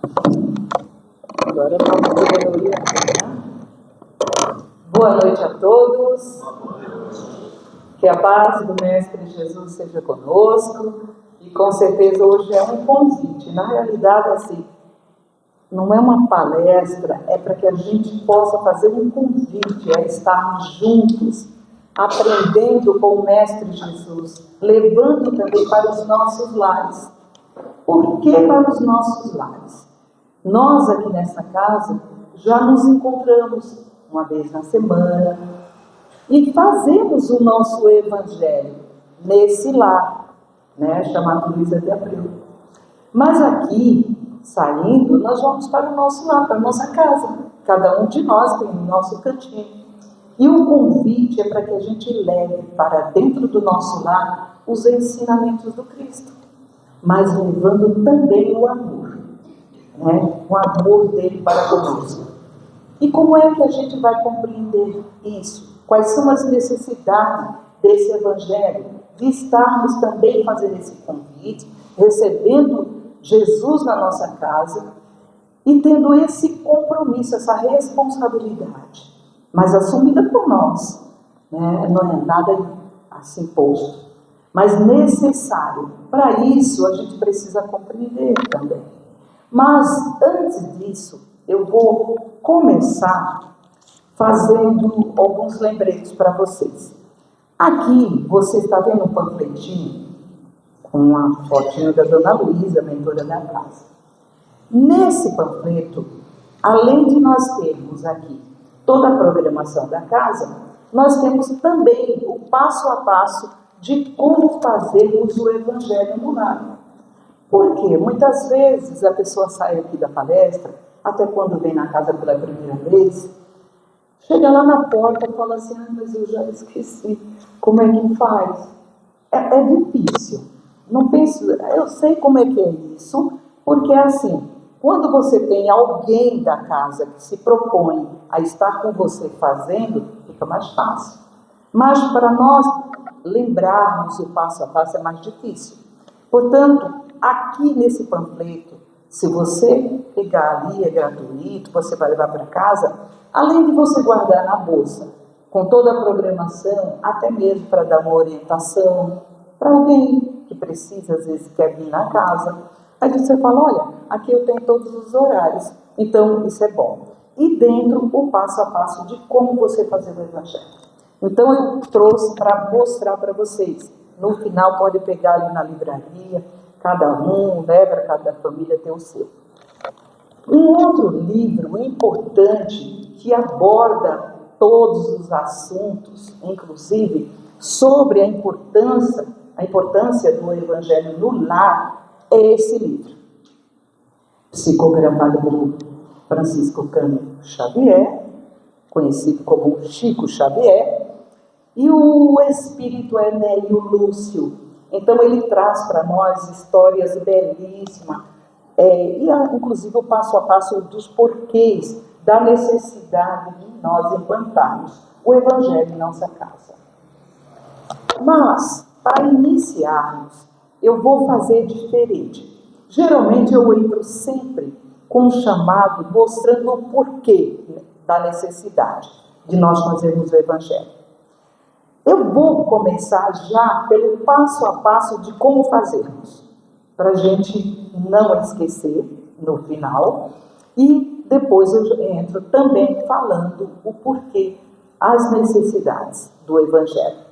Agora vamos diminuir aqui, né? Boa noite a todos. Que a paz do Mestre Jesus seja conosco. E com certeza hoje é um convite. Na realidade, assim, não é uma palestra, é para que a gente possa fazer um convite a estarmos juntos, aprendendo com o Mestre Jesus, levando também para os nossos lares. Por que para os nossos lares? Nós aqui nessa casa já nos encontramos uma vez na semana e fazemos o nosso evangelho nesse lar, né, chamado Luísa de Abreu. Mas aqui, saindo, nós vamos para o nosso lar, para a nossa casa. Cada um de nós tem o nosso cantinho. E o convite é para que a gente leve para dentro do nosso lar os ensinamentos do Cristo, mas levando também o amor, né? O amor dele para conosco. E como é que a gente vai compreender isso? Quais são as necessidades desse evangelho? De estarmos também fazendo esse convite, recebendo Jesus na nossa casa e tendo esse compromisso, essa responsabilidade, mas assumida por nós, né? Não é nada assim posto, mas necessário. Para isso a gente precisa compreender também. Mas antes disso, eu vou começar fazendo alguns lembretes para vocês. Aqui você está vendo um panfletinho com a fotinho da Dona Luísa, mentora da casa. Nesse panfleto, além de nós termos aqui toda a programação da casa, nós temos também o passo a passo de como fazermos o evangelho no lar. Porque muitas vezes a pessoa sai aqui da palestra, até quando vem na casa pela primeira vez, chega lá na porta e fala assim: mas eu já esqueci como é que faz. É difícil. Não penso, eu sei como é que é isso, porque é assim, quando você tem alguém da casa que se propõe a estar com você fazendo, fica mais fácil. Mas para nós lembrarmos o passo a passo é mais difícil. Portanto, aqui nesse panfleto, se você pegar ali, é gratuito, você vai levar para casa, além de você guardar na bolsa, com toda a programação, até mesmo para dar uma orientação para alguém que precisa, às vezes quer vir na casa, aí você fala: olha, aqui eu tenho todos os horários, então isso é bom. E dentro o passo a passo de como você fazer o evangelho. Então eu trouxe para mostrar para vocês. No final pode pegar ali na livraria, cada um, né, para cada família ter o seu. Um outro livro importante que aborda todos os assuntos, inclusive sobre a importância do evangelho no lar, é esse livro, psicografado por Francisco Cândido Xavier, conhecido como Chico Xavier, e o espírito é Nélio Lúcio. Então ele traz para nós histórias belíssimas, e inclusive o passo a passo dos porquês da necessidade de nós implantarmos o evangelho em nossa casa. Mas, para iniciarmos, eu vou fazer diferente. Geralmente eu entro sempre com um chamado mostrando o porquê da necessidade de nós fazermos o evangelho. Eu vou começar já pelo passo a passo de como fazermos, para a gente não esquecer no final, e depois eu entro também falando o porquê, as necessidades do evangelho.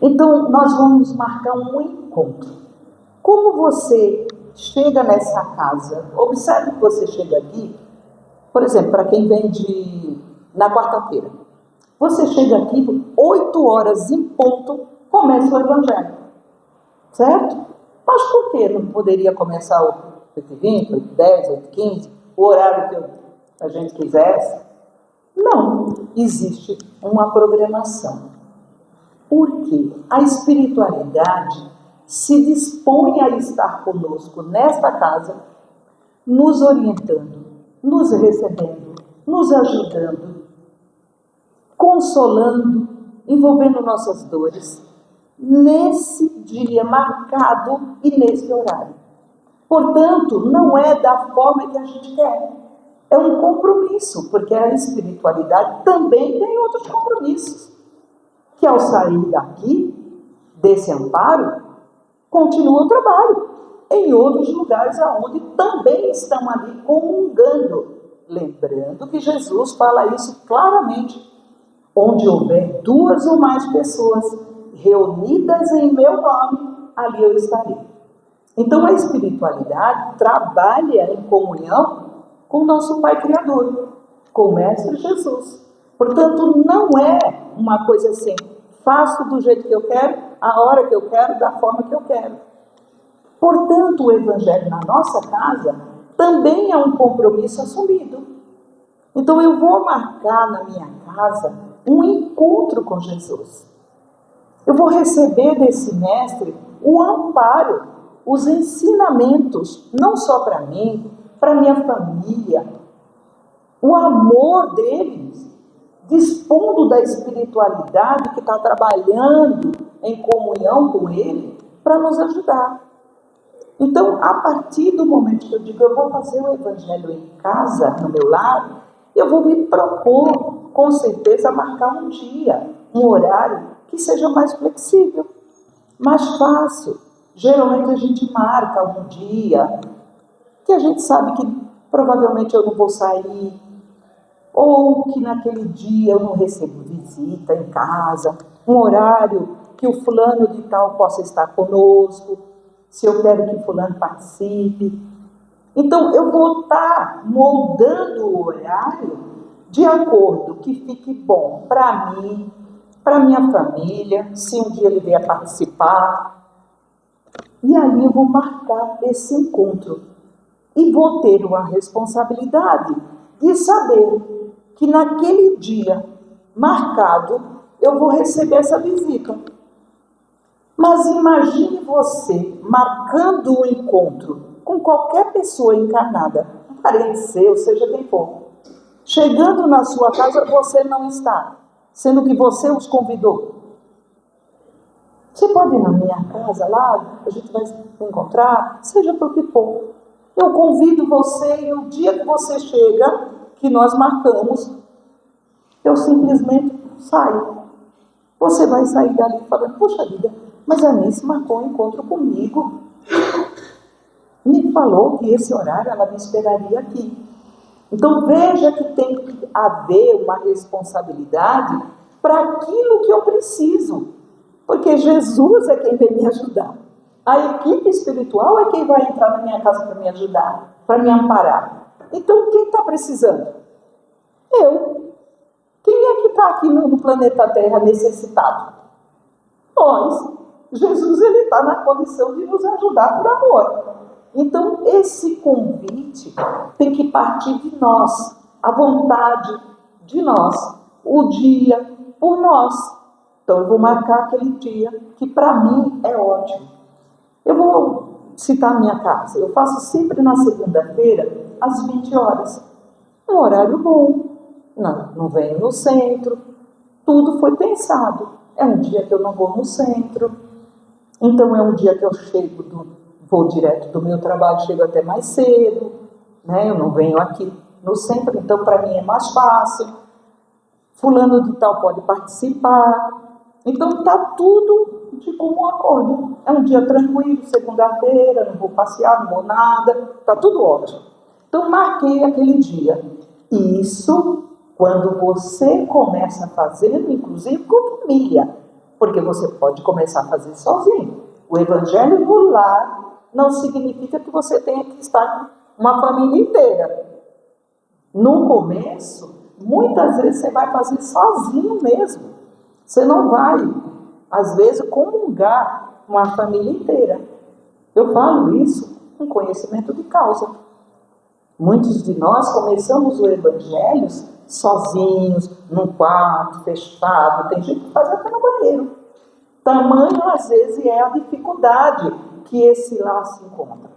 Então, nós vamos marcar um encontro. Como você chega nessa casa, observe que você chega aqui, por exemplo, para quem vem na quarta-feira. Você chega aqui, 8 horas em ponto, começa o evangelho. Certo? Mas por que não poderia começar 8h20, 8h10, 8h15, o horário que a gente quisesse? Não, existe uma programação. Porque a espiritualidade se dispõe a estar conosco nesta casa, nos orientando, nos recebendo, nos ajudando, consolando, envolvendo nossas dores, nesse dia marcado e nesse horário. Portanto, não é da forma que a gente quer. É um compromisso, porque a espiritualidade também tem outros compromissos. Que ao sair daqui, desse amparo, continua o trabalho em outros lugares aonde também estão ali comungando. Lembrando que Jesus fala isso claramente. Onde houver 2 ou mais pessoas reunidas em meu nome, ali eu estarei. Então a espiritualidade trabalha em comunhão com o nosso Pai Criador, com o Mestre Jesus. Portanto, não é uma coisa assim, faço do jeito que eu quero, a hora que eu quero, da forma que eu quero. Portanto, o Evangelho na nossa casa também é um compromisso assumido. Então eu vou marcar na minha casa um encontro com Jesus. Eu vou receber desse Mestre o amparo, os ensinamentos, não só para mim, para minha família, o amor deles, dispondo da espiritualidade que está trabalhando em comunhão com Ele para nos ajudar. Então, a partir do momento que eu digo, eu vou fazer o Evangelho em casa, no meu lar, eu vou me propor, com certeza, a marcar um dia, um horário que seja mais flexível, mais fácil. Geralmente a gente marca um dia que a gente sabe que provavelmente eu não vou sair, ou que naquele dia eu não recebo visita em casa, um horário que o fulano de tal possa estar conosco, se eu quero que fulano participe. Então eu vou estar moldando o horário de acordo que fique bom para mim, para minha família, se um dia ele vier participar. E ali eu vou marcar esse encontro. E vou ter uma responsabilidade de saber que naquele dia marcado eu vou receber essa visita. Mas imagine você marcando um encontro com qualquer pessoa encarnada, um parente seu, seja quem for. Chegando na sua casa, você não está, sendo que você os convidou. Você pode ir na minha casa lá, a gente vai se encontrar, seja por que for. Eu convido você e o dia que você chega, que nós marcamos, eu simplesmente saio. Você vai sair dali falando, poxa vida, mas a Anice marcou um encontro comigo. Me falou que esse horário ela me esperaria aqui. Então veja que tem que haver uma responsabilidade para aquilo que eu preciso. Porque Jesus é quem vem me ajudar. A equipe espiritual é quem vai entrar na minha casa para me ajudar, para me amparar. Então quem está precisando? Eu. Quem é que está aqui no planeta Terra necessitado? Nós. Jesus ele está na condição de nos ajudar por amor. Então esse convite tem que partir de nós, a vontade de nós, o dia por nós. Então eu vou marcar aquele dia que para mim é ótimo. Eu vou citar a minha casa. Eu faço sempre na segunda-feira às 20 horas. Um horário bom. Não venho no centro. Tudo foi pensado. É um dia que eu não vou no centro. Então é um dia que eu vou direto do meu trabalho, chego até mais cedo, né? Eu não venho aqui no centro, então para mim é mais fácil. Fulano de tal pode participar. Então está tudo de comum acordo. É um dia tranquilo, segunda-feira, não vou passear, não vou nada, está tudo ótimo. Então marquei aquele dia. Isso quando você começa fazendo, inclusive com família, porque você pode começar a fazer sozinho. O Evangelho no lar não significa que você tenha que estar com uma família inteira. No começo, muitas vezes você vai fazer sozinho mesmo. Você não vai, às vezes, comungar uma família inteira. Eu falo isso com conhecimento de causa. Muitos de nós começamos o Evangelho sozinhos, num quarto, fechado. Tem gente que faz até no banheiro. Tamanho, às vezes, é a dificuldade que esse lar se encontra.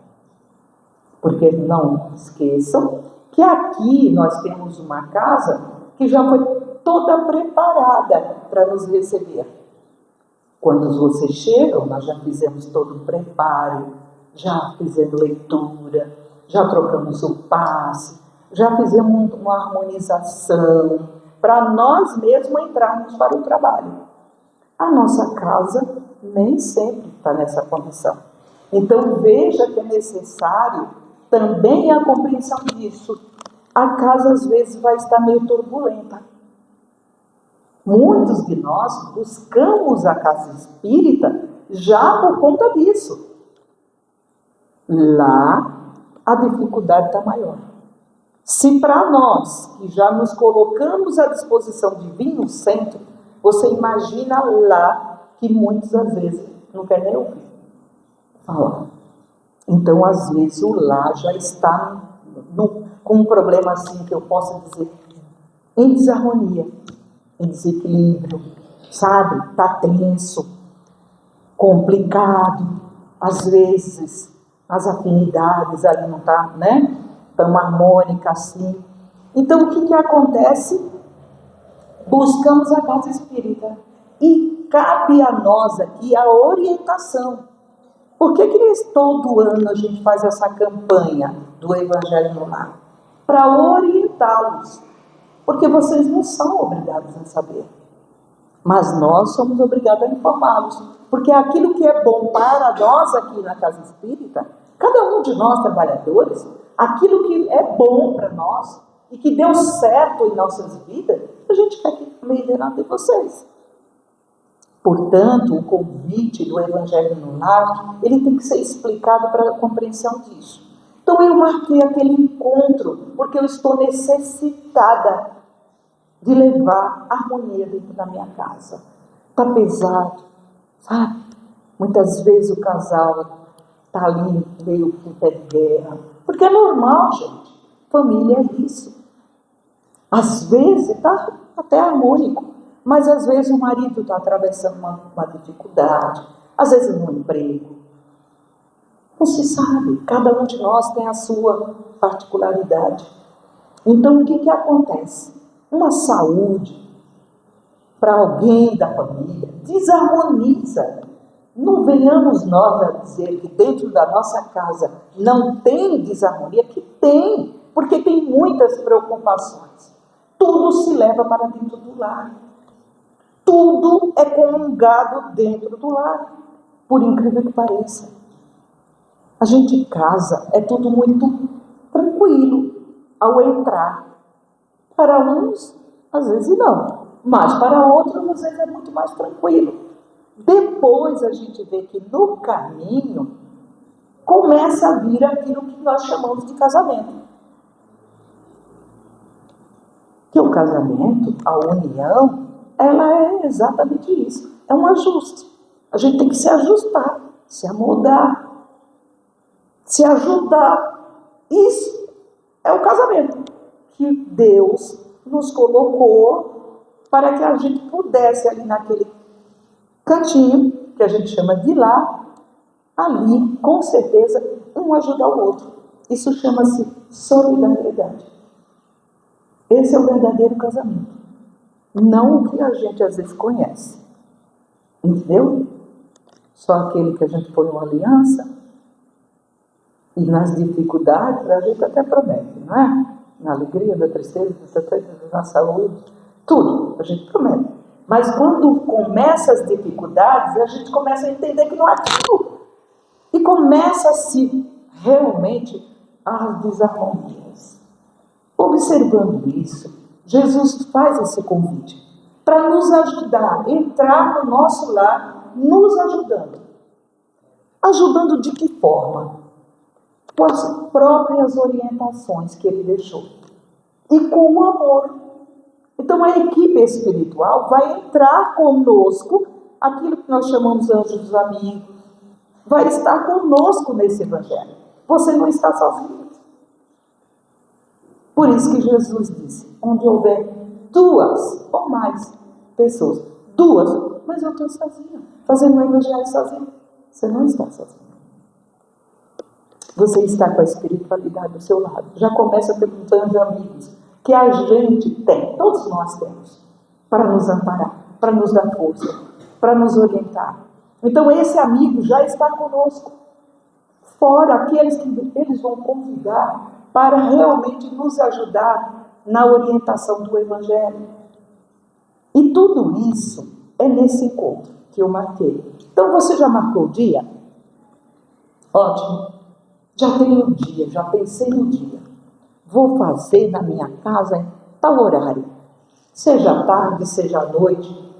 Porque não esqueçam que aqui nós temos uma casa que já foi toda preparada para nos receber. Quando vocês chegam, nós já fizemos todo o preparo, já fizemos leitura, já trocamos o passe, já fizemos uma harmonização para nós mesmos entrarmos para o trabalho. A nossa casa nem sempre está nessa condição. Então veja que é necessário também a compreensão disso. A casa às vezes vai estar meio turbulenta. Muitos de nós buscamos a casa espírita já por conta disso. Lá a dificuldade está maior. Se para nós, que já nos colocamos à disposição de vir no centro, você imagina lá que muitas às vezes não quer nem ouvir falar. Então, às vezes, o lá já está com um problema assim, que eu posso dizer, em desarmonia, em desequilíbrio, sabe? Está tenso, complicado, às vezes as afinidades ali não estão, né? Tão harmônica assim. Então, o que acontece? Buscamos a casa espírita. E cabe a nós aqui a orientação. Por que todo ano a gente faz essa campanha do Evangelho no Lar? Para orientá-los. Porque vocês não são obrigados a saber. Mas nós somos obrigados a informá-los. Porque aquilo que é bom para nós aqui na casa espírita, cada um de nós trabalhadores, aquilo que é bom para nós e que deu certo em nossas vidas, a gente quer que liderando de vocês. Portanto, o convite do Evangelho no Lar, ele tem que ser explicado para a compreensão disso. Então eu marquei aquele encontro, porque eu estou necessitada de levar harmonia dentro da minha casa. Está pesado, sabe? Muitas vezes o casal está ali meio com pé de guerra, porque é normal, gente. Família é isso. Às vezes está até harmônico, mas às vezes o marido está atravessando uma dificuldade, às vezes no emprego. Não se sabe, cada um de nós tem a sua particularidade. Então o que acontece? Uma saúde para alguém da família desarmoniza. Não venhamos nós a dizer que dentro da nossa casa não tem desarmonia, que tem, porque tem muitas preocupações. Tudo se leva para dentro do lar. Tudo é comungado dentro do lar, por incrível que pareça. A gente casa, é tudo muito tranquilo ao entrar. Para uns, às vezes não, mas para outros, às vezes é muito mais tranquilo. Depois a gente vê que no caminho começa a vir aquilo que nós chamamos de casamento. Que o casamento, a união, ela é exatamente isso. É um ajuste. A gente tem que se ajustar, se amoldar, se ajudar. Isso é o casamento que Deus nos colocou para que a gente pudesse ali naquele cantinho, que a gente chama de lar, ali, com certeza, um ajudar o outro. Isso chama-se solidariedade. Esse é o verdadeiro casamento. Não o que a gente às vezes conhece. Entendeu? Só aquele que a gente põe uma aliança e nas dificuldades a gente até promete, não é? Na alegria, na tristeza, na saúde, tudo a gente promete. Mas quando começa as dificuldades, a gente começa a entender que não é aquilo. E começa-se realmente as desarmonias. Observando isso, Jesus faz esse convite para nos ajudar a entrar no nosso lar, nos ajudando. Ajudando de que forma? Com as próprias orientações que ele deixou. E com o amor. Então a equipe espiritual vai entrar conosco, aquilo que nós chamamos anjos dos amigos, vai estar conosco nesse evangelho. Você não está sozinho. Por isso que Jesus disse, onde houver 2 ou mais pessoas, 2, mas eu estou sozinho, fazendo o evangelho sozinho. Você não está sozinho. Você está com a espiritualidade do seu lado. Já começa perguntando de amigos que a gente tem, todos nós temos, para nos amparar, para nos dar força, para nos orientar. Então esse amigo já está conosco. fora aqueles que eles vão convidar para realmente nos ajudar na orientação do Evangelho. E tudo isso é nesse encontro que eu marquei. Então você já marcou o dia? Ótimo. Já tenho um dia, já pensei no dia. Vou fazer na minha casa em tal horário. Seja tarde, seja noite.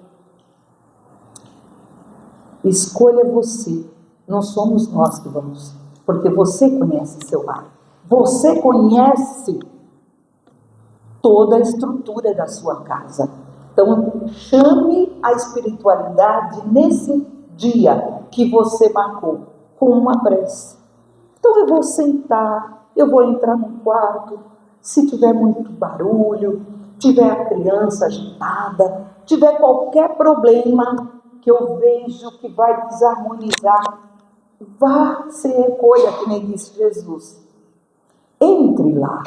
Escolha você. Não somos nós que vamos. Porque você conhece seu lar. Você conhece toda a estrutura da sua casa. Então, chame a espiritualidade nesse dia que você marcou, com uma prece. Então, eu vou sentar, eu vou entrar no quarto, se tiver muito barulho, tiver a criança agitada, tiver qualquer problema que eu vejo que vai desarmonizar, vá, se recolha, que nem disse Jesus. Entre lá,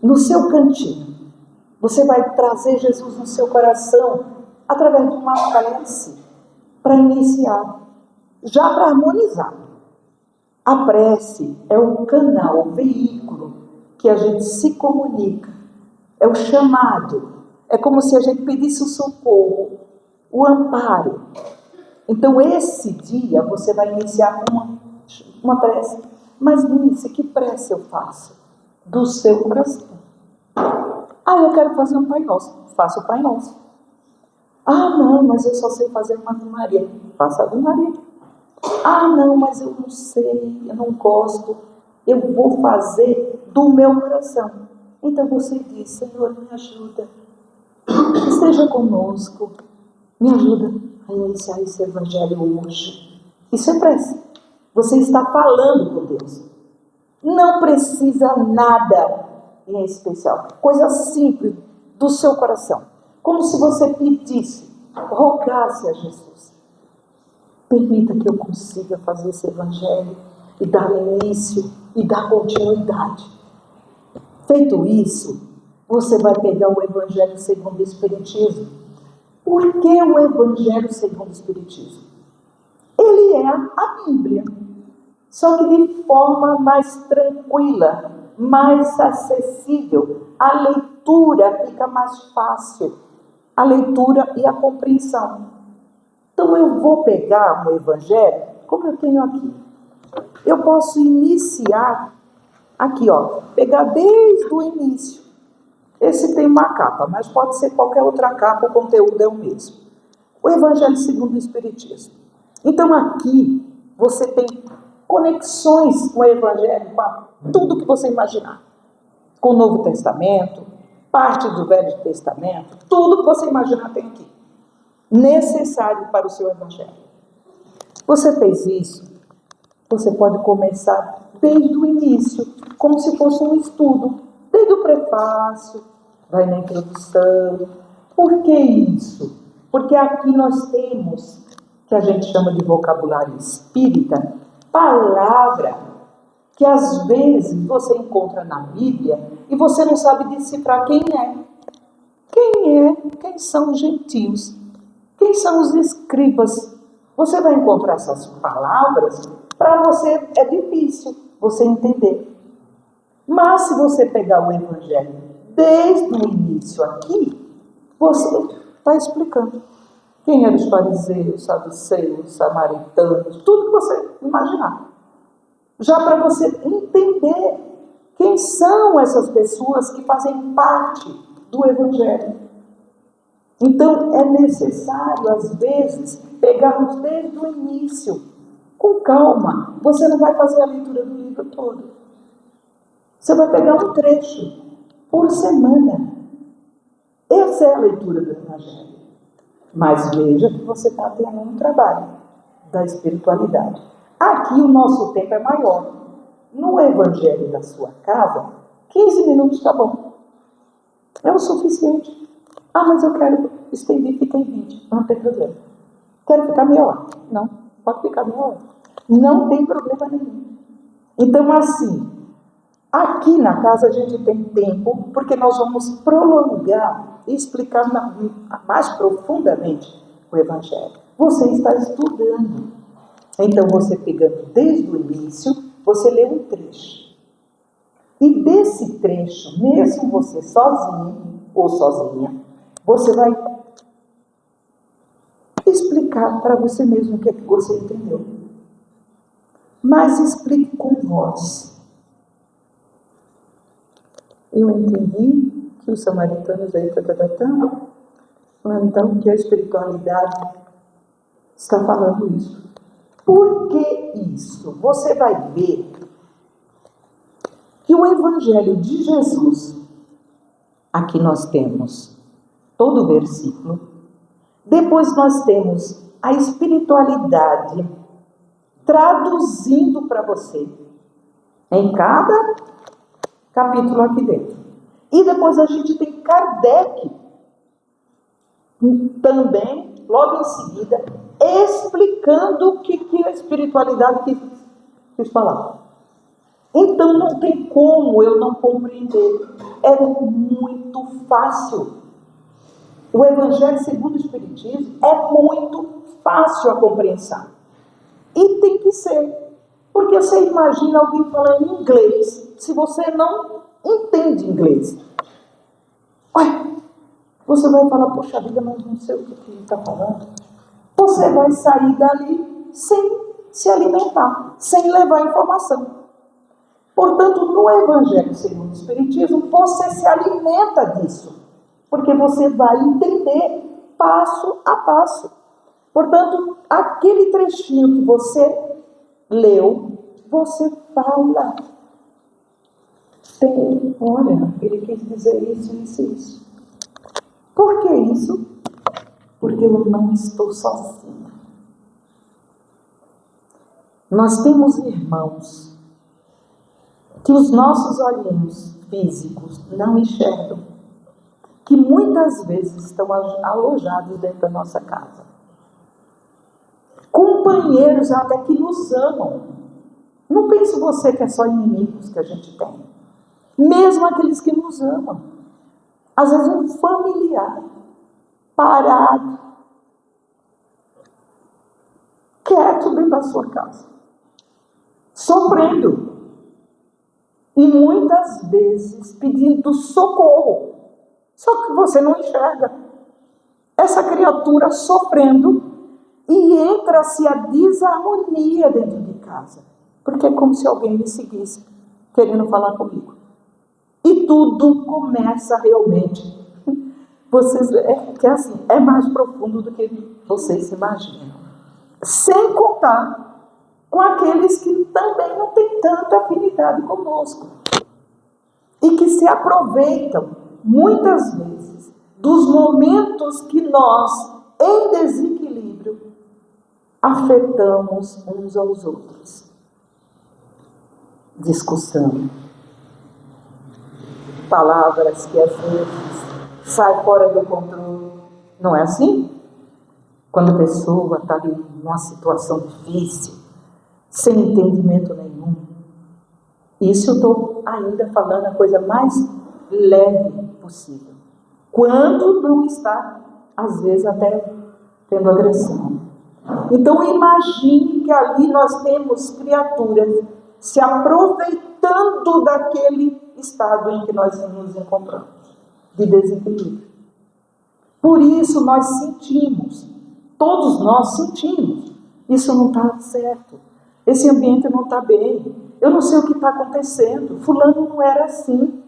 no seu cantinho. Você vai trazer Jesus no seu coração através de uma prece para iniciar, já para harmonizar. A prece é o canal, o veículo que a gente se comunica, é o chamado, é como se a gente pedisse o socorro, o amparo. Então esse dia você vai iniciar com uma prece. Mas Nícia, que prece eu faço? Do seu coração. Eu quero fazer um Pai Nosso. Faça o Pai Nosso. Não, mas eu só sei fazer uma Ave Maria. Faça a Ave Maria. Não, mas eu não sei, eu não gosto. Eu vou fazer do meu coração. Então você diz, Senhor, me ajuda. Esteja conosco. Me ajuda a iniciar esse Evangelho hoje. Isso é prece. Você está falando com Deus. Não precisa nada em especial. Coisa simples do seu coração. Como se você pedisse, rogasse a Jesus. Permita que eu consiga fazer esse Evangelho e dar início e dar continuidade. Feito isso, você vai pegar o Evangelho segundo o Espiritismo. Por que o Evangelho segundo o Espiritismo? Ele é a Bíblia, só que de forma mais tranquila, mais acessível. A leitura fica mais fácil, a leitura e a compreensão. Então eu vou pegar o Evangelho, como eu tenho aqui. Eu posso iniciar aqui, pegar desde o início. Esse tem uma capa, mas pode ser qualquer outra capa, o conteúdo é o mesmo. O Evangelho segundo o Espiritismo. Então aqui você tem conexões com o Evangelho, com tudo que você imaginar. Com o Novo Testamento, parte do Velho Testamento, tudo que você imaginar tem aqui. Necessário para o seu Evangelho. Você fez isso, você pode começar desde o início, como se fosse um estudo, desde o prefácio, vai na introdução. Por que isso? Porque aqui nós temos, que a gente chama de vocabulário espírita, palavra que às vezes você encontra na Bíblia e você não sabe decifrar quem é. Quem são os gentios? Quem são os escribas? Você vai encontrar essas palavras, para você é difícil você entender. Mas se você pegar o Evangelho desde o início aqui, você está explicando. Quem eram os fariseus, saduceus, samaritanos, tudo que você imaginar. Já para você entender quem são essas pessoas que fazem parte do Evangelho. Então, é necessário, às vezes, pegarmos desde o início, com calma. Você não vai fazer a leitura do livro todo. Você vai pegar um trecho por semana. Essa é a leitura do Evangelho. Mas veja que você está tendo um trabalho da espiritualidade. Aqui o nosso tempo é maior. No Evangelho da sua casa, 15 minutos está bom. É o suficiente. Mas eu quero estender, fica em 20. Não tem problema. Quero ficar meia hora. Não, pode ficar meia hora. Não tem problema nenhum. Então, assim, aqui na casa a gente tem tempo, porque nós vamos prolongar e explicar mais profundamente o Evangelho. Você está estudando. Então, você pegando desde o início, você lê um trecho. E desse trecho, mesmo você sozinho ou sozinha, você vai explicar para você mesmo o que é que você entendeu. Mas explique com voz. Eu entendi que os samaritanos aí então que a espiritualidade está falando isso. Por que isso? Você vai ver que o Evangelho de Jesus, aqui nós temos todo o versículo, depois nós temos a espiritualidade traduzindo para você em cada capítulo aqui dentro. E depois a gente tem Kardec também, logo em seguida, explicando o que a espiritualidade quis falar. Então não tem como eu não compreender. É muito fácil. O Evangelho segundo o Espiritismo é muito fácil a compreensão. E tem que ser. Porque você imagina alguém falando inglês, se você não entende inglês. Ué, você vai falar, poxa vida, mas não sei o que ele está falando. Você vai sair dali sem se alimentar, sem levar informação. Portanto, no Evangelho segundo o Espiritismo, você se alimenta disso, porque você vai entender passo a passo. Portanto, aquele trechinho que você leu, você fala. Olha, ele quis dizer isso, isso, isso. Por que isso? Porque eu não estou sozinha. Nós temos irmãos que os nossos olhinhos físicos não enxergam, que muitas vezes estão alojados dentro da nossa casa. Companheiros até que nos amam. Não pense você que é só inimigos que a gente tem. Mesmo aqueles que nos amam. Às vezes um familiar parado, quieto dentro da sua casa, sofrendo. E muitas vezes pedindo socorro. Só que você não enxerga. Essa criatura sofrendo e entra-se a desarmonia dentro de casa. Porque é como se alguém me seguisse, querendo falar comigo. E tudo começa realmente. Que assim, é mais profundo do que vocês se imaginam. Sem contar com aqueles que também não têm tanta afinidade conosco. E que se aproveitam, muitas vezes, dos momentos que nós, em desequilíbrio, afetamos uns aos outros. Discussão. Palavras que às vezes saem fora do controle. Não é assim? Quando a pessoa está ali numa situação difícil, sem entendimento nenhum. Isso eu estou ainda falando a coisa mais leve possível. Quando não está, às vezes, até tendo agressão. Então imagine que ali nós temos criaturas se aproveitando daquele estado em que nós nos encontramos, de desequilíbrio. Por isso nós sentimos, todos nós sentimos, isso não está certo, esse ambiente não está bem, eu não sei o que está acontecendo, fulano não era assim,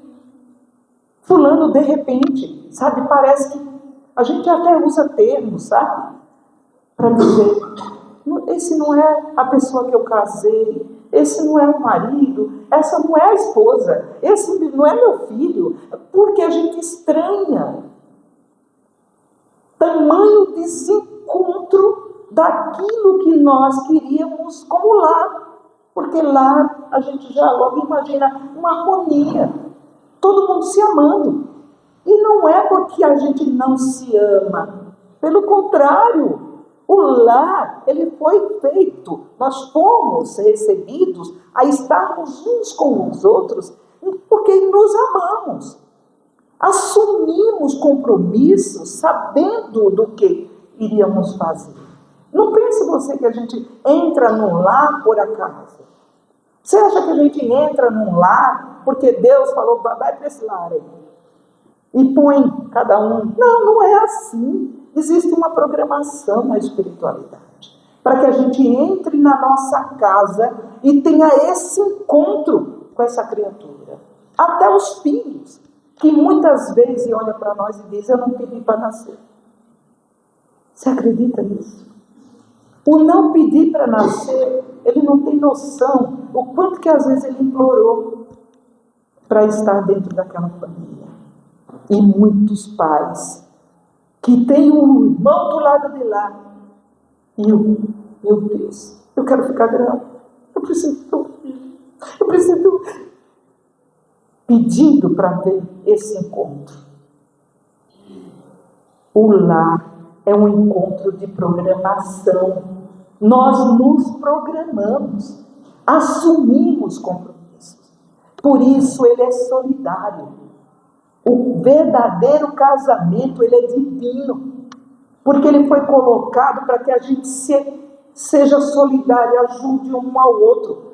fulano de repente, sabe, parece que a gente até usa termos, sabe, para dizer, esse não é a pessoa que eu casei, esse não é o marido, essa não é a esposa, esse não é meu filho, porque a gente estranha tamanho desencontro daquilo que nós queríamos como lar, porque lá a gente já logo imagina uma harmonia, todo mundo se amando, e não é porque a gente não se ama, pelo contrário, o lar, ele foi feito, nós fomos recebidos a estarmos uns com os outros, porque nos amamos. Assumimos compromissos sabendo do que iríamos fazer. Não pense você que a gente entra num lar por acaso. Você acha que a gente entra num lar porque Deus falou, vai para esse lar aí e põe cada um? Não, não é assim. Existe uma programação na espiritualidade para que a gente entre na nossa casa e tenha esse encontro com essa criatura. Até os filhos, que muitas vezes olham para nós e dizem, eu não pedi para nascer. Você acredita nisso? O não pedir para nascer, ele não tem noção o quanto que às vezes ele implorou para estar dentro daquela família. E muitos pais que têm um irmão do lado de lá e meu Deus, eu quero ficar grávida, eu preciso ter um filho, eu preciso, pedindo para ter esse encontro. O lar é um encontro de programação. Nós nos programamos, assumimos compromissos. Por isso ele é solidário. O verdadeiro casamento, ele é divino. Porque ele foi colocado para que a gente seja solidário, ajude um ao outro.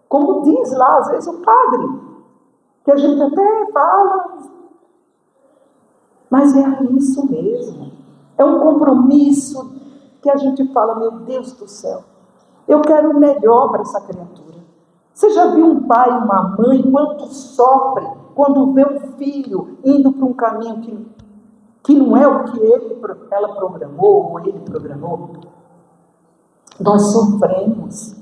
Como diz lá, às vezes, o padre, que a gente até fala, mas é isso mesmo. É um compromisso que a gente fala, meu Deus do céu, eu quero o melhor para essa criatura. Você já viu um pai e uma mãe, quanto sofre quando vê um filho indo para um caminho que não é o que ela programou, ou ele programou? Nós sofremos.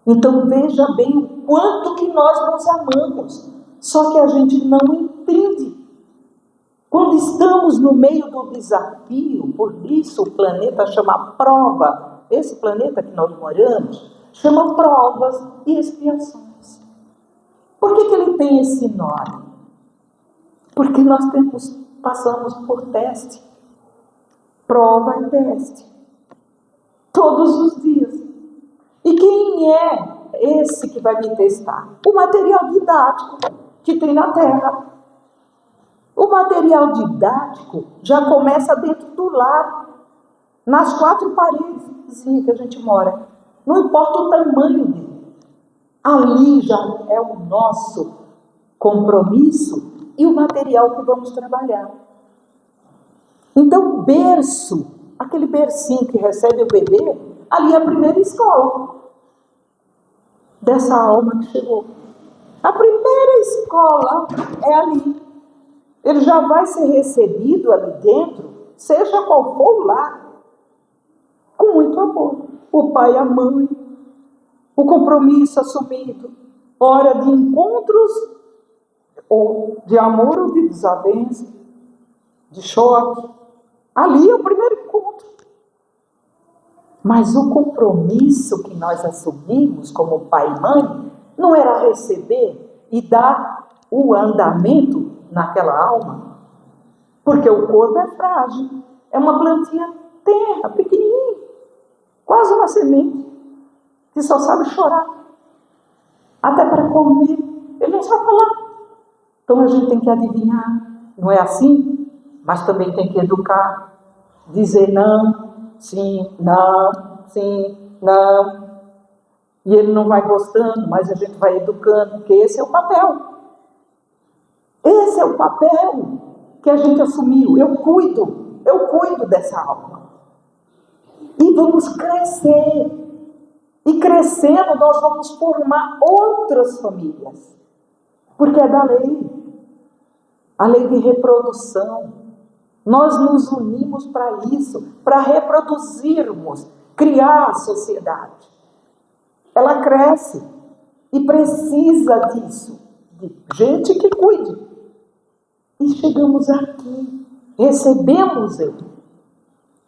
Então veja bem o quanto que nós nos amamos, só que a gente não entende. Quando estamos no meio do desafio, por isso o planeta chama prova, esse planeta que nós moramos, chama provas e expiações. Por que ele tem esse nome? Porque nós passamos por teste, prova e teste, todos os dias. E quem é esse que vai me testar? O material didático que tem na Terra. O material didático já começa dentro do lar, nas 4 paredes que a gente mora. Não importa o tamanho dele. Ali já é o nosso compromisso e o material que vamos trabalhar. Então, berço, aquele bercinho que recebe o bebê, ali é a primeira escola dessa alma que chegou. A primeira escola é ali. Ele já vai ser recebido ali dentro, seja qual for o lar, com muito amor. O pai e a mãe, o compromisso assumido, hora de encontros, ou de amor ou de desavença, de choque. Ali é o primeiro encontro. Mas o compromisso que nós assumimos como pai e mãe não era receber e dar o andamento naquela alma, porque o corpo é frágil, é uma plantinha terra, pequenininha, quase uma semente, que só sabe chorar, até para comer, ele não sabe falar. Então a gente tem que adivinhar, não é assim? Mas também tem que educar, dizer não, sim, não, e ele não vai gostando, mas a gente vai educando, porque esse é o papel. Esse é o papel que a gente assumiu. Eu cuido dessa alma. E vamos crescer. E crescendo, nós vamos formar outras famílias. Porque é da lei. A lei de reprodução. Nós nos unimos para isso, para reproduzirmos, criar a sociedade. Ela cresce e precisa disso, de gente que cuide. E chegamos aqui, recebemos ele.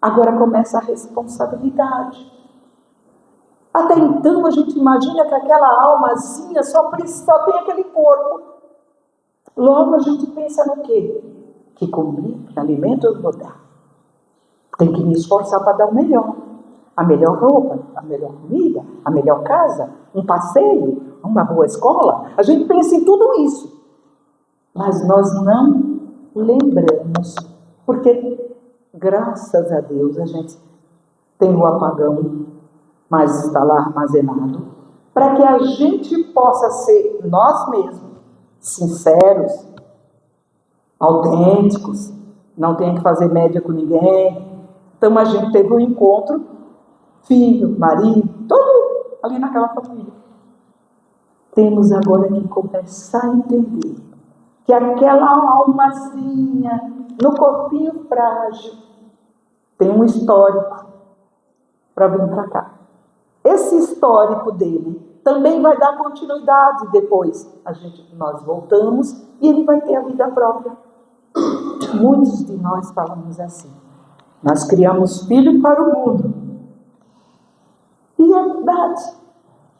Agora começa a responsabilidade. Até então a gente imagina que aquela almazinha só tem aquele corpo. Logo a gente pensa no quê? Que comer, que alimento eu vou dar. Tem que me esforçar para dar o melhor. A melhor roupa, a melhor comida, a melhor casa, um passeio, uma boa escola. A gente pensa em tudo isso. Mas nós não lembramos, porque graças a Deus a gente tem o apagão, mas está lá armazenado, para que a gente possa ser nós mesmos, sinceros, autênticos, não tenha que fazer média com ninguém. Então a gente teve um encontro, filho, marido, todo ali naquela família. Temos agora que começar a entender que aquela almazinha no corpinho frágil tem um histórico para vir para cá. Esse histórico dele também vai dar continuidade depois. Nós voltamos e ele vai ter a vida própria. Muitos de nós falamos assim: nós criamos filho para o mundo. E é verdade,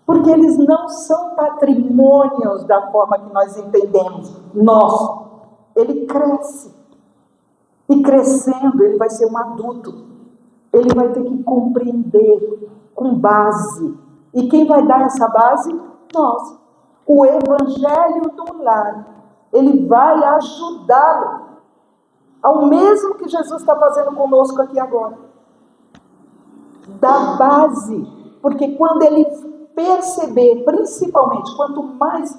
porque eles não são patrimônios da forma que nós entendemos. Nosso. Ele cresce. E crescendo, ele vai ser um adulto. Ele vai ter que compreender com base. E quem vai dar essa base? Nós. O Evangelho do Lar. Ele vai ajudá-lo. Ao mesmo que Jesus está fazendo conosco aqui agora. Da base. Porque quando ele perceber, principalmente, quanto mais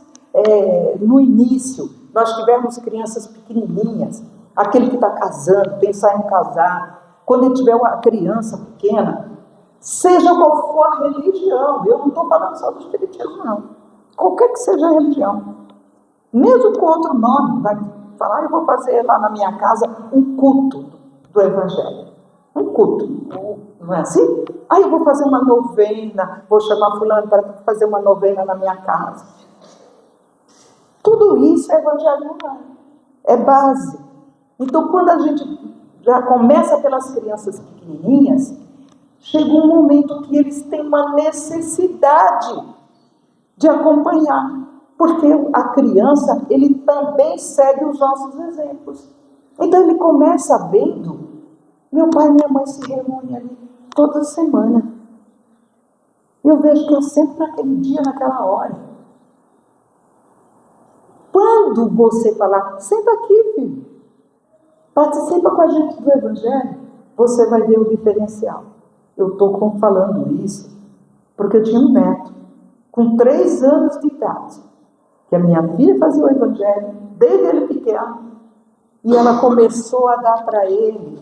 no início, nós tivermos crianças pequenininhas, aquele que está casando, pensar em casar, quando ele tiver uma criança pequena, seja qual for a religião, eu não estou falando só do espiritismo, não. Qualquer que seja a religião. Mesmo com outro nome, vai falar, eu vou fazer lá na minha casa um culto do Evangelho. Um culto. Não é assim? Aí eu vou fazer uma novena, vou chamar fulano para fazer uma novena na minha casa. Tudo isso é Evangelho, é base. Então, quando a gente já começa pelas crianças pequenininhas, chega um momento que eles têm uma necessidade de acompanhar. Porque a criança, ele também segue os nossos exemplos. Então, ele começa vendo, meu pai e minha mãe se reúnem ali toda semana. Eu vejo que é sempre naquele dia, naquela hora. Quando você falar, senta aqui, filho, participa com a gente do Evangelho, você vai ver o diferencial. Eu estou falando isso porque eu tinha um neto com 3 anos de idade, que a minha filha fazia o Evangelho desde ele pequeno, e ela começou a dar para ele,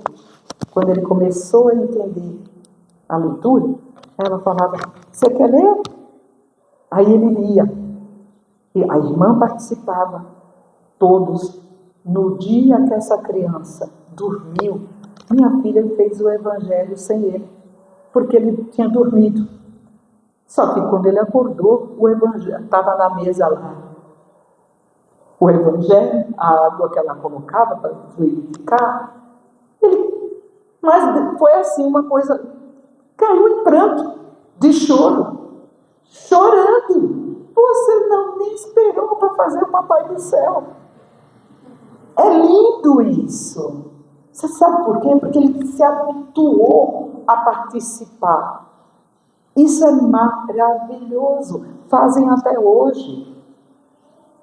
quando ele começou a entender a leitura, ela falava, você quer ler? Aí ele lia, e a irmã participava, todos. No dia que essa criança dormiu, minha filha fez o Evangelho sem ele, porque ele tinha dormido. Só que quando ele acordou, o Evangelho estava na mesa lá. O Evangelho, a água que ela colocava para fluidificar, mas foi assim uma coisa, caiu em pranto, de choro, chorando. Você não nem esperou para fazer o Papai do Céu. É lindo isso. Você sabe por quê? Porque ele se habituou a participar. Isso é maravilhoso. Fazem até hoje.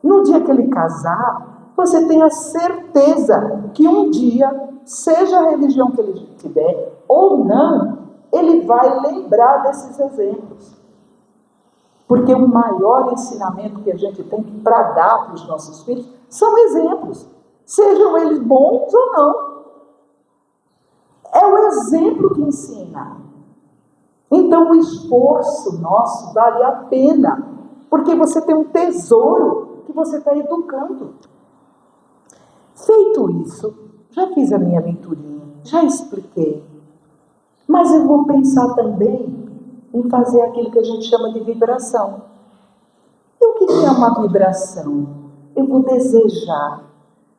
No dia que ele casar, você tem a certeza que um dia, seja a religião que ele tiver ou não, ele vai lembrar desses exemplos. Porque o maior ensinamento que a gente tem para dar para os nossos filhos são exemplos. Sejam eles bons ou não. É o exemplo que ensina. Então o esforço nosso vale a pena. Porque você tem um tesouro que você está educando. Feito isso, já fiz a minha leiturinha, já expliquei. Mas eu vou pensar também em fazer aquilo que a gente chama de vibração. E o que é uma vibração? Eu vou desejar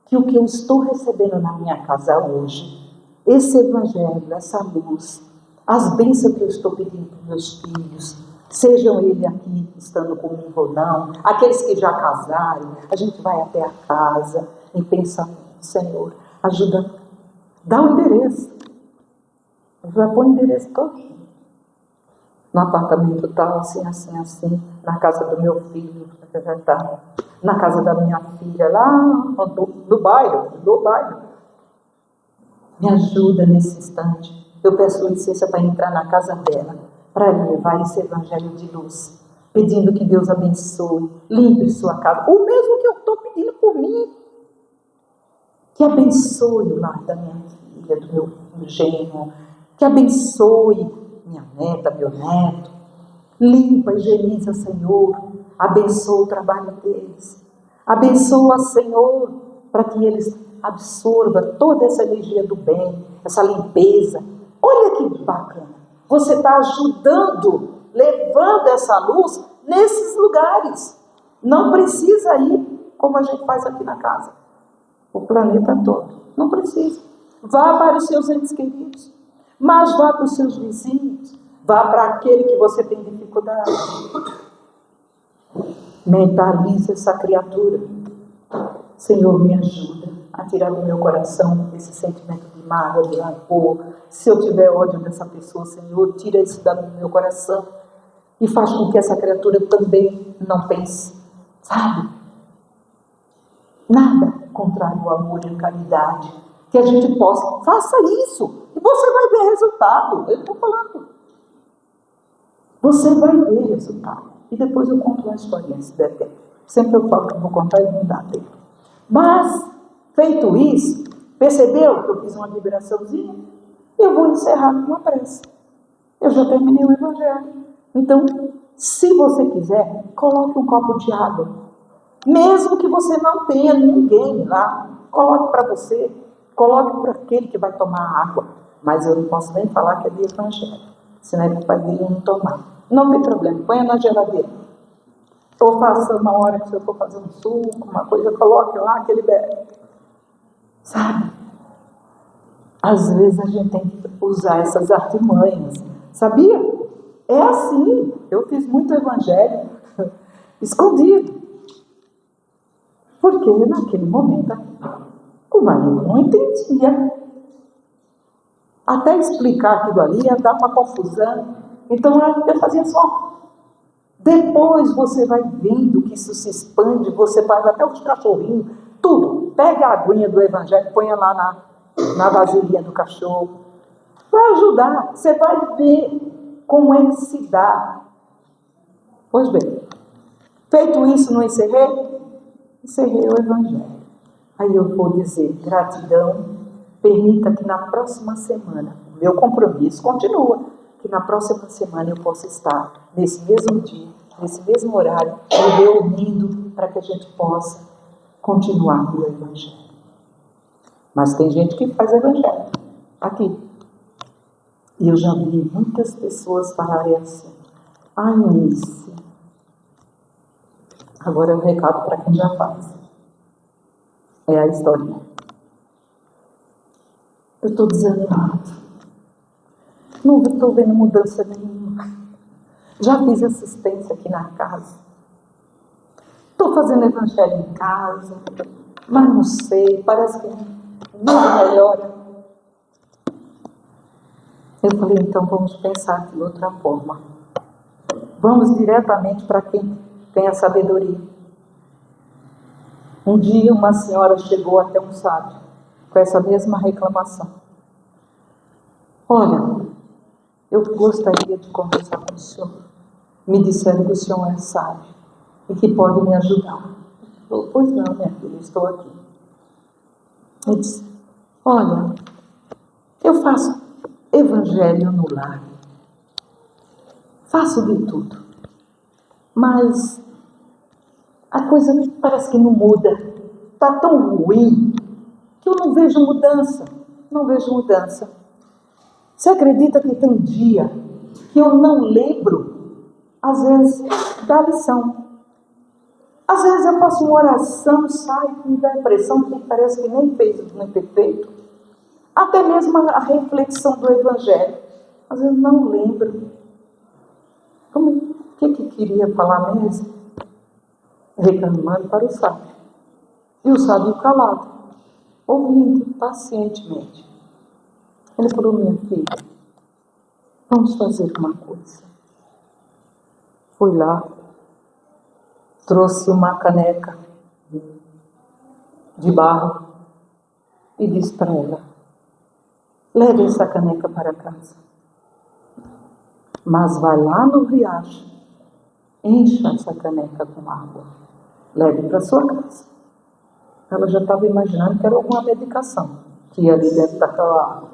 que o que eu estou recebendo na minha casa hoje, esse Evangelho, essa luz, as bênçãos que eu estou pedindo para os meus filhos, sejam eles aqui estando comigo ou não, aqueles que já casaram, a gente vai até a casa e pensa, Senhor, ajuda, dá o endereço. Já põe o endereço todo. No apartamento tal, assim, assim, assim, na casa do meu filho, na casa da minha filha, lá no bairro. Me ajuda nesse instante. eu peço licença para entrar na casa dela, para levar esse evangelho de luz, pedindo que Deus abençoe, limpe sua casa, o mesmo que eu estou pedindo por mim, que abençoe o lar da minha filha, do meu genro, que abençoe minha neta, meu neto, limpa, higieniza, Senhor, abençoa o trabalho deles, abençoa, Senhor, para que eles absorvam toda essa energia do bem, essa limpeza. Olha que bacana, você está ajudando, levando essa luz nesses lugares, não precisa ir como a gente faz aqui na casa, o planeta todo, não precisa, vá para os seus entes queridos, mas vá para os seus vizinhos, vá para aquele que você tem dificuldade, mentalize essa criatura. Senhor, me ajuda a tirar do meu coração esse sentimento de mágoa, de rancor. Se eu tiver ódio dessa pessoa, Senhor, tira isso do meu coração e faz com que essa criatura também não pense, sabe? Nada contrário ao amor e à caridade, que a gente possa, faça isso e você vai ver resultado. Eu estou falando, você vai ver resultado. E depois eu conto uma historinha, se der tempo. Sempre eu falo que eu vou contar e não dá tempo. Mas, feito isso, percebeu que eu fiz uma vibraçãozinha? Eu vou encerrar com uma prece. Eu já terminei o evangelho. Então, se você quiser, coloque um copo de água. Mesmo que você não tenha ninguém lá, coloque para você, coloque para aquele que vai tomar água. Mas eu não posso nem falar que é de evangelho, senão é capaz dele não tomar. Não tem problema, ponha na geladeira. Ou faça uma hora que você for fazer um suco, uma coisa, coloque lá que ele bebe. Sabe? Às vezes a gente tem que usar essas artimanhas. Sabia? É assim. Eu fiz muito evangelho escondido. Porque naquele momento o marido não entendia. Até explicar aquilo ali ia dar uma confusão. Então eu fazia só. Depois você vai vendo que isso se expande, você faz até os cachorrinhos, tudo. Pega a aguinha do evangelho, põe lá na vasilhinha do cachorro. Vai ajudar, você vai ver como é que se dá. Pois bem, feito isso, não encerrei? Encerrei o evangelho. Aí eu vou dizer, gratidão, permita que na próxima semana, o meu compromisso continua, que na próxima semana eu possa estar nesse mesmo dia, nesse mesmo horário, me reunindo para que a gente possa continuar o evangelho. Mas tem gente que faz evangelho aqui. E eu já vi muitas pessoas falarem assim, Nice. Agora é o recado para quem já faz. É a historinha. Eu estou desanimado. Não estou vendo mudança nenhuma. Já fiz assistência aqui na casa. Estou fazendo evangelho em casa. Mas não sei, parece que nada melhora. Eu falei, então vamos pensar de outra forma. Vamos diretamente para quem tem a sabedoria. Um dia uma senhora chegou até um sábio com essa mesma reclamação. Olha, eu gostaria de conversar com o senhor. Me disseram que o senhor é sábio e que pode me ajudar. Ele falou, pois não, minha filha, estou aqui. Eu disse, olha, eu faço evangelho no lar. Faço de tudo. Mas a coisa parece que não muda. Está tão ruim que eu não vejo mudança. Não vejo mudança. Você acredita que tem dia que eu não lembro, às vezes, da lição? Às vezes eu faço uma oração, saio e me dá a impressão que parece que nem fez, nem perfeito. Até mesmo a reflexão do evangelho. Às vezes não lembro. O que queria falar mesmo? Reclamando para o sábio. E o sábio calado, ouvindo pacientemente. Ele falou, minha filha, vamos fazer uma coisa. Fui lá, trouxe uma caneca de barro e disse para ela, leve essa caneca para casa. Mas vai lá no riacho, encha essa caneca com água, leve para sua casa. Ela já estava imaginando que era alguma medicação que ia ali dentro daquela água.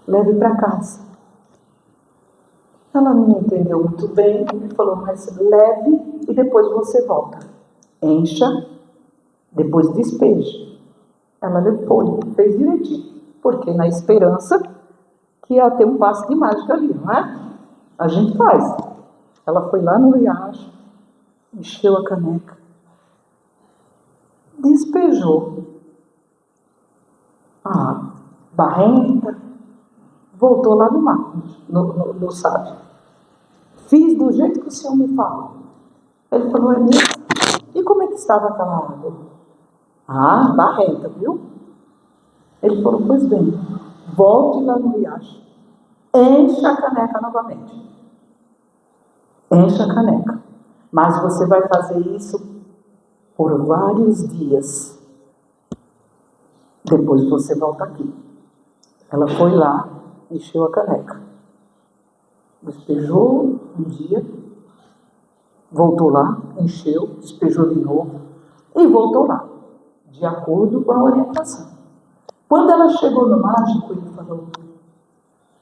Leve para casa. Ela não entendeu muito bem, ele falou, mas leve e depois você volta. Encha, depois despeje. Ela levou, fez direitinho, porque na esperança que ia ter um passe de mágica ali, não é? A gente faz. Ela foi lá no riacho, encheu a caneca, despejou a água barrenta, voltou lá no mar, no sábio. Fiz do jeito que o Senhor me falou. Ele falou, é mesmo? E como é que estava aquela água? Ah, barrenta, viu? Ele falou, pois bem, volte lá no riacho, encha a caneca novamente. Encha a caneca. Mas você vai fazer isso por vários dias. Depois você volta aqui. Ela foi lá, encheu a caneca. Despejou um dia, voltou lá, encheu, despejou de novo e voltou lá, de acordo com a orientação. Quando ela chegou no mágico, ele falou,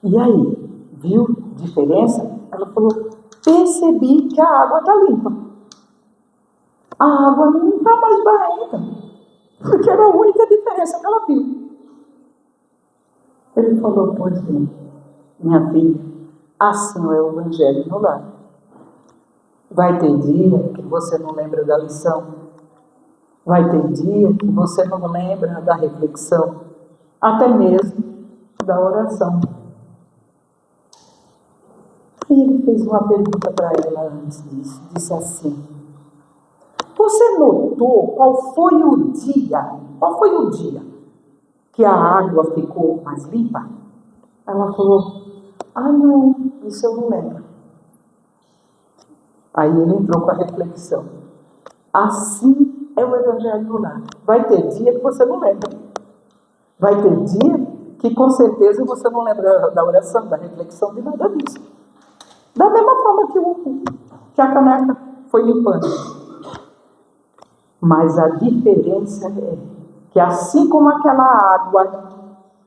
e aí, viu diferença? Ela falou, percebi que a água está limpa. A água não está mais barrenta, porque era a única diferença que ela viu. Ele falou, pois bem, minha filha, assim é o Evangelho no lar. Vai ter dia que você não lembra da lição. Vai ter dia que você não lembra da reflexão. Até mesmo da oração. E ele fez uma pergunta para ela antes disso. Disse assim, você notou qual foi o dia que a água ficou mais limpa? Ela falou, não, isso eu não lembro. Aí ele entrou com a reflexão. Assim é o Evangelho no lar. Vai ter dia que você não lembra. Vai ter dia que com certeza você não lembra da oração, da reflexão, de nada disso. Da mesma forma que a caneca foi limpando. Mas a diferença é que assim como aquela água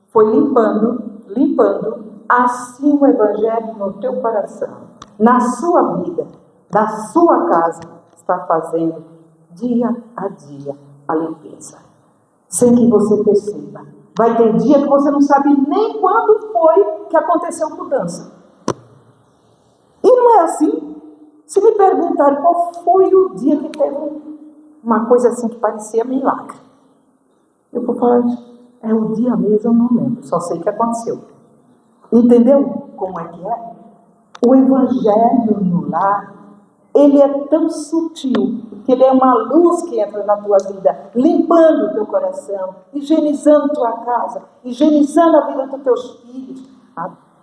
foi limpando, assim o Evangelho no teu coração, na sua vida, na sua casa, está fazendo dia a dia a limpeza. Sem que você perceba. Vai ter dia que você não sabe nem quando foi que aconteceu a mudança. E não é assim. Se me perguntarem qual foi o dia que teve uma coisa assim que parecia milagre, eu vou falar, é o dia mesmo, eu não lembro, só sei que aconteceu. Entendeu como é que é? O Evangelho no lar, ele é tão sutil, que ele é uma luz que entra na tua vida, limpando o teu coração, higienizando tua casa, higienizando a vida dos teus filhos,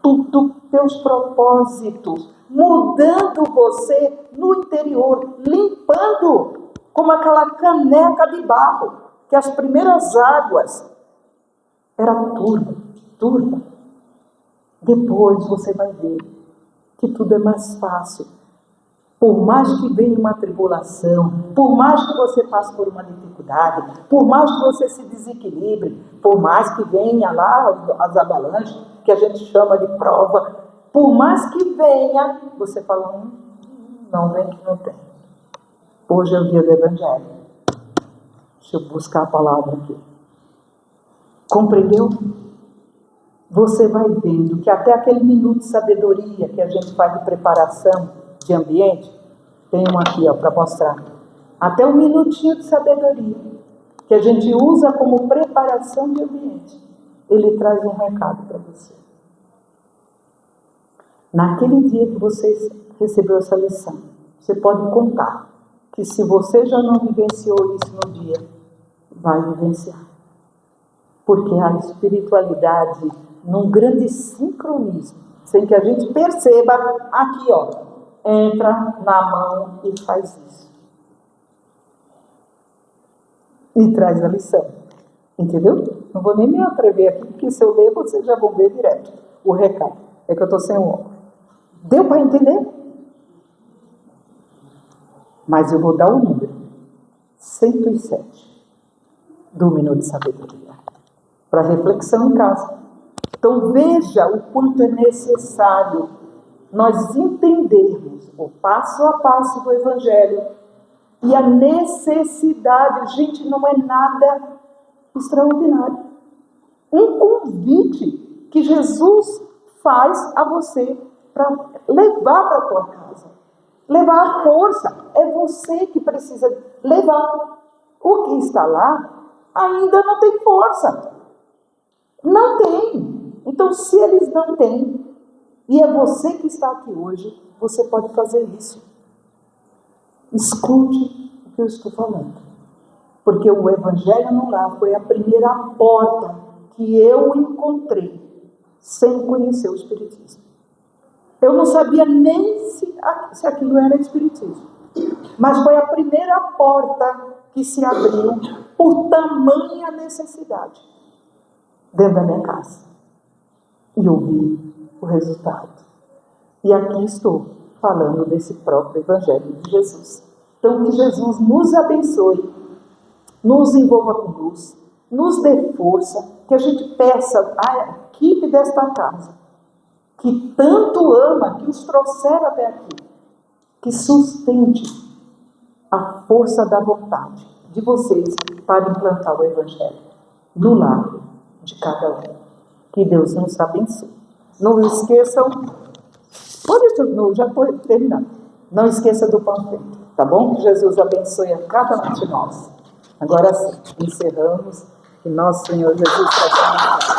tudo teus propósitos, mudando você no interior, limpando, como aquela caneca de barro, que as primeiras águas eram turva. Depois você vai ver que tudo é mais fácil. Por mais que venha uma tribulação, por mais que você passe por uma dificuldade, por mais que você se desequilibre, por mais que venha lá as avalanches, que a gente chama de prova, por mais que venha, você fala, não vem que não tem. Hoje é o dia do Evangelho. Deixa eu buscar a palavra aqui. Compreendeu? Você vai vendo que até aquele minuto de sabedoria que a gente faz de preparação de ambiente, tem um aqui para mostrar. Até um minutinho de sabedoria que a gente usa como preparação de ambiente, ele traz um recado para você. Naquele dia que você recebeu essa lição, você pode contar que se você já não vivenciou isso no dia, vai vivenciar. Porque a espiritualidade, num grande sincronismo, sem que a gente perceba, aqui entra na mão e faz isso. E traz a lição. Entendeu? Não vou nem me atrever aqui, porque se eu ler, vocês já vão ver direto o recado. É que eu estou sem o óculos. Deu para entender? Mas eu vou dar o número. 107 do Minuto de Sabedoria. Para reflexão em casa. Então veja o quanto é necessário nós entendermos o passo a passo do Evangelho e a necessidade, gente, não é nada extraordinário. Um convite que Jesus faz a você para levar para a tua casa. Levar a força. É você que precisa levar. O que está lá ainda não tem força. Não tem. Então, se eles não têm, e é você que está aqui hoje, você pode fazer isso. Escute o que eu estou falando. Porque o Evangelho no Lar foi a primeira porta que eu encontrei sem conhecer o Espiritismo. Eu não sabia nem se aquilo era Espiritismo. Mas foi a primeira porta que se abriu por tamanha necessidade dentro da minha casa. E eu vi o resultado. E aqui estou falando desse próprio Evangelho de Jesus. Então, que Jesus nos abençoe, nos envolva com luz, nos dê força, que a gente peça à equipe desta casa, que tanto ama, que os trouxeram até aqui, que sustente a força da vontade de vocês para implantar o Evangelho no lar de cada um. Que Deus nos abençoe. Não esqueçam, já estou terminando, não esqueça do panfleto, tá bom? Que Jesus abençoe a cada um de nós. Agora sim, encerramos, que nosso Senhor Jesus possa